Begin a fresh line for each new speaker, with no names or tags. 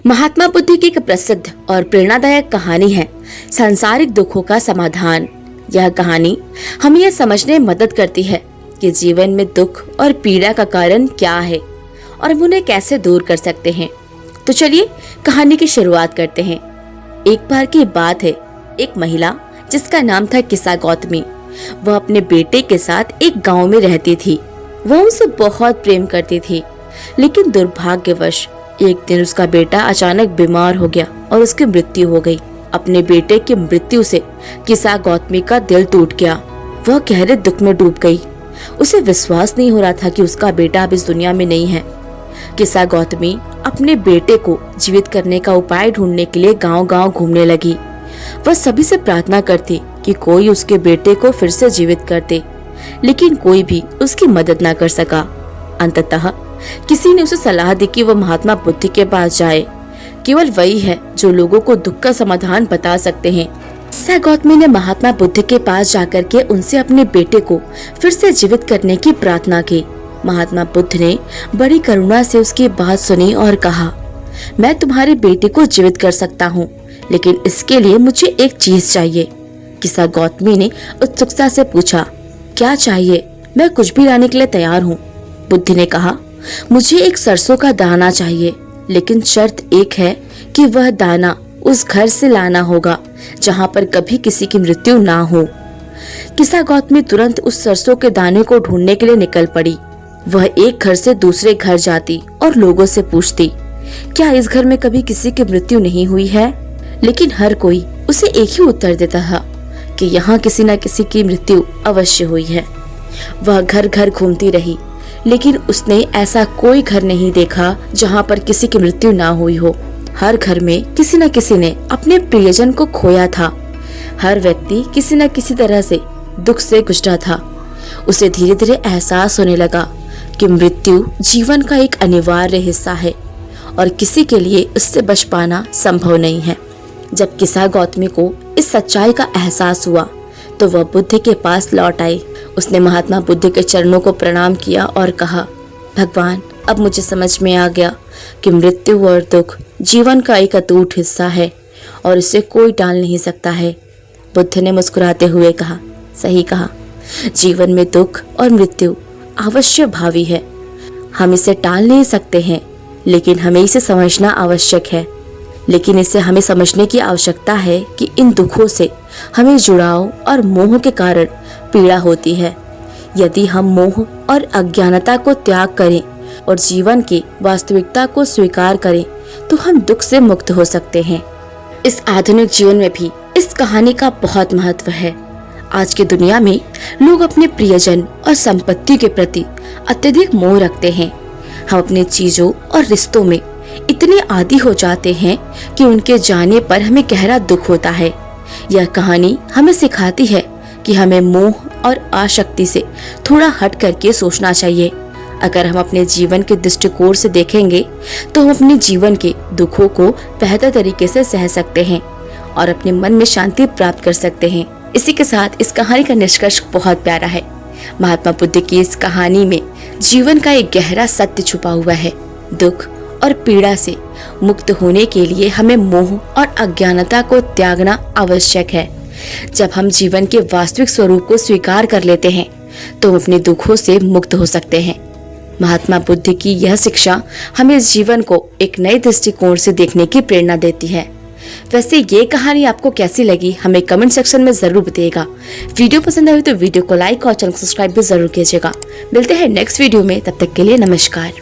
महात्मा बुद्ध की एक प्रसिद्ध और प्रेरणादायक कहानी है सांसारिक दुखों का समाधान। यह कहानी हमें यह समझने में मदद करती है कि जीवन में दुख और पीड़ा का कारण क्या है और हम उन्हें कैसे दूर कर सकते हैं। तो चलिए कहानी की शुरुआत करते हैं। एक बार की बात है, एक महिला जिसका नाम था किसा गौतमी, वह अपने बेटे के साथ एक गांव में रहती थी। वह उनसे बहुत प्रेम करती थी, लेकिन दुर्भाग्यवश एक दिन उसका बेटा अचानक बीमार हो गया और उसकी मृत्यु हो गई। अपने बेटे की मृत्यु से किसा गौतमी का दिल टूट गया। वह गहरे दुख में डूब गई। उसे विश्वास नहीं हो रहा था कि उसका बेटा अब इस दुनिया में नहीं है। किसा गौतमी अपने बेटे को जीवित करने का उपाय ढूंढने के लिए गांव-गांव घूमने लगी। वह सभी से प्रार्थना करती कि कोई उसके बेटे को फिर से जीवित कर दे, लेकिन कोई भी उसकी मदद न कर सका। अंततः किसी ने उसे सलाह दी कि वह महात्मा बुद्ध के पास जाए। केवल वही है जो लोगों को दुख का समाधान बता सकते हैं। किसा गौतमी ने महात्मा बुद्ध के पास जाकर के उनसे अपने बेटे को फिर से जीवित करने की प्रार्थना की। महात्मा बुद्ध ने बड़ी करुणा से उसकी बात सुनी और कहा, मैं तुम्हारे बेटे को जीवित कर सकता हूँ, लेकिन इसके लिए मुझे एक चीज चाहिए। किसा गौतमी ने उत्सुकता से पूछा, क्या चाहिए? मैं कुछ भी लाने के लिए तैयार हूँ। बुद्ध ने कहा, मुझे एक सरसों का दाना चाहिए, लेकिन शर्त एक है कि वह दाना उस घर से लाना होगा जहाँ पर कभी किसी की मृत्यु ना हो। किसा गौतमी तुरंत उस सरसों के दाने को ढूंढने के लिए निकल पड़ी। वह एक घर से दूसरे घर जाती और लोगों से पूछती, क्या इस घर में कभी किसी की मृत्यु नहीं हुई है? लेकिन हर कोई उसे एक ही उत्तर देता था कि यहाँ किसी न किसी की मृत्यु अवश्य हुई है। वह घर घर घूमती रही, लेकिन उसने ऐसा कोई घर नहीं देखा जहाँ पर किसी की मृत्यु ना हुई हो। हर घर में किसी न किसी ने अपने प्रियजन को खोया था। हर व्यक्ति किसी न किसी तरह से दुख से गुजरा था। उसे धीरे धीरे एहसास होने लगा कि मृत्यु जीवन का एक अनिवार्य हिस्सा है और किसी के लिए उससे बच पाना संभव नहीं है। जब किसा गौतमी को इस सच्चाई का एहसास हुआ तो वह बुद्ध के पास लौट आई। उसने महात्मा बुद्ध के चरणों को प्रणाम किया और कहा, भगवान, अब मुझे समझ में आ गया कि मृत्यु और दुख जीवन का एक अटूट हिस्सा है और इसे कोई टाल नहीं सकता है। बुद्ध ने मुस्कुराते हुए कहा, सही कहा, जीवन में दुख और मृत्यु अवश्य भावी है। हम इसे टाल नहीं सकते हैं, लेकिन हमें इसे समझना आवश्यक है। लेकिन इसे हमें समझने की आवश्यकता है कि इन दुखों से हमें जुड़ाव और मोह के कारण पीड़ा होती है। यदि हम मोह और अज्ञानता को त्याग करें और जीवन की वास्तविकता को स्वीकार करें तो हम दुख से मुक्त हो सकते हैं। इस आधुनिक जीवन में भी इस कहानी का बहुत महत्व है। आज की दुनिया में लोग अपने प्रियजन और संपत्ति के प्रति अत्यधिक मोह रखते हैं। हम अपने चीजों और रिश्तों में इतने आदी हो जाते हैं कि उनके जाने पर हमें गहरा दुख होता है। यह कहानी हमें सिखाती है कि हमें मोह और आसक्ति से थोड़ा हट करके सोचना चाहिए। अगर हम अपने जीवन के दृष्टिकोण से देखेंगे तो हम अपने जीवन के दुखों को बेहतर तरीके से सह सकते हैं और अपने मन में शांति प्राप्त कर सकते हैं। इसी के साथ इस कहानी का निष्कर्ष बहुत प्यारा है। महात्मा बुद्ध की इस कहानी में जीवन का एक गहरा सत्य छुपा हुआ है। दुख और पीड़ा से मुक्त होने के लिए हमें मोह और अज्ञानता को त्यागना आवश्यक है। जब हम जीवन के वास्तविक स्वरूप को स्वीकार कर लेते हैं तो हम अपने दुखों से मुक्त हो सकते हैं। महात्मा बुद्ध की यह शिक्षा हमें जीवन को एक नए दृष्टिकोण से देखने की प्रेरणा देती है। वैसे ये कहानी आपको कैसी लगी हमें कमेंट सेक्शन में जरूर बताइएगा। वीडियो पसंद आई तो वीडियो को लाइक और चैनल को सब्सक्राइब भी जरूर कीजिएगा। मिलते हैं नेक्स्ट वीडियो में, तब तक के लिए नमस्कार।